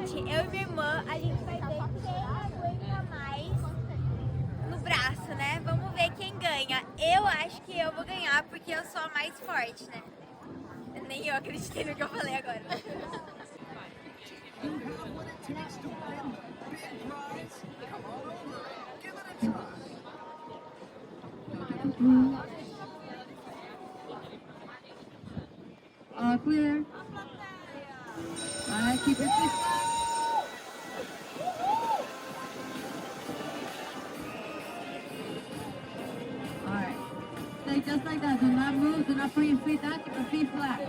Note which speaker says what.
Speaker 1: gente, eu e minha irmã, a gente vai ver quem aguenta mais no braço, né? Vamos ver quem ganha. Eu acho que eu vou ganhar porque eu sou a mais forte, né? Nem eu acreditei no que eu falei agora.
Speaker 2: All clear. All right, keep your feet flat. All right. Stay just like that. Do not move. Do not put your feet down. Keep your feet flat.